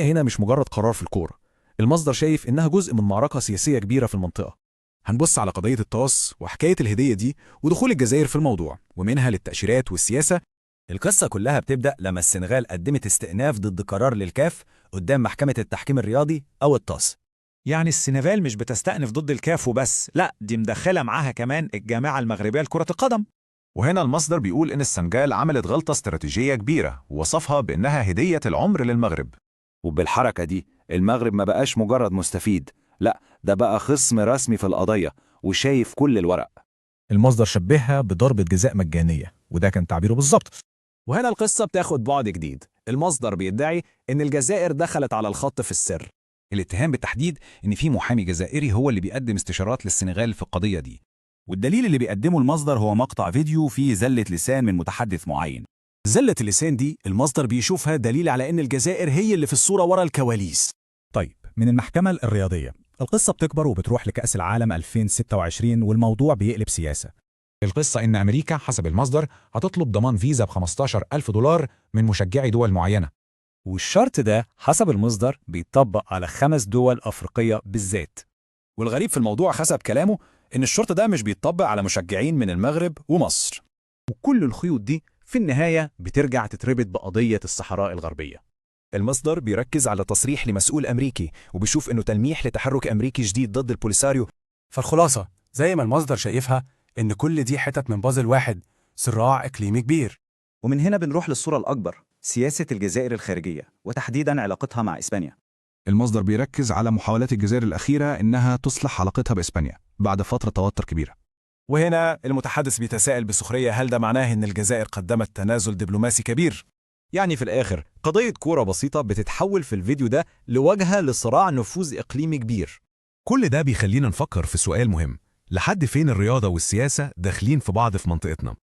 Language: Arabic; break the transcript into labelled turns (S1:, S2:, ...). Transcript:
S1: هنا مش مجرد قرار في الكورة، المصدر شايف إنها جزء من معركة سياسية كبيرة في المنطقة.
S2: هنبص على قضية الطاس وحكاية الهدية دي ودخول الجزائر في الموضوع ومنها للتأشيرات والسياسة.
S3: القصة كلها بتبدأ لما السنغال قدمت استئناف ضد قرار للكاف قدام محكمة التحكيم الرياضي أو الطاس.
S4: يعني السنغال مش بتستأنف ضد الكاف وبس، لا دي مدخلة معاها كمان الجامعة المغربية لكرة القدم.
S5: وهنا المصدر بيقول إن السنغال عملت غلطة استراتيجية كبيرة ووصفها بإنها هدية العمر للمغرب.
S6: وبالحركة دي المغرب ما بقاش مجرد مستفيد، لا ده بقى خصم رسمي في القضية وشايف كل الورق.
S1: المصدر شبهها بضربة جزاء مجانية، وده كان تعبيره بالظبط.
S3: وهنا القصة بتاخد بعد جديد، المصدر بيدعي إن الجزائر دخلت على الخط في السر.
S2: الاتهام بالتحديد إن في محامي جزائري هو اللي بيقدم استشارات للسنغال في القضية دي،
S7: والدليل اللي بيقدمه المصدر هو مقطع فيديو فيه زلة لسان من متحدث معين.
S3: زلة اللسان دي المصدر بيشوفها دليل على إن الجزائر هي اللي في الصورة ورا الكواليس.
S8: طيب، من المحكمة الرياضية القصة بتكبر وبتروح لكأس العالم 2026 والموضوع بيقلب سياسة.
S5: القصة إن أمريكا حسب المصدر هتطلب ضمان فيزا ب$15,000 من مشجعي دول معينة،
S3: والشرط ده حسب المصدر بيطبق على 5 دول أفريقية بالذات. والغريب في الموضوع حسب كلامه إن الشرط ده مش بيطبق على مشجعين من المغرب ومصر.
S1: وكل الخيوط دي في النهاية بترجع تتربط بقضية الصحراء الغربية.
S3: المصدر بيركز على تصريح لمسؤول أمريكي وبيشوف إنه تلميح لتحرك أمريكي جديد ضد البوليساريو.
S9: فالخلاصة زي ما المصدر شايفها إن كل دي حتت من بازل واحد، صراع إقليمي كبير.
S6: ومن هنا بنروح للصورة الأكبر، سياسة الجزائر الخارجية وتحديداً علاقتها مع إسبانيا.
S5: المصدر بيركز على محاولات الجزائر الأخيرة إنها تصلح علاقتها بإسبانيا بعد فترة توتر كبيرة.
S3: وهنا المتحدث بيتساءل بسخرية، هل ده معناه إن الجزائر قدمت تنازل دبلوماسي كبير؟ يعني في الآخر قضية كورة بسيطة بتتحول في الفيديو ده لواجهة لصراع نفوذ إقليمي كبير.
S2: كل ده بيخلينا نفكر في سؤال مهم: لحد فين الرياضة والسياسة داخلين في بعض في منطقتنا؟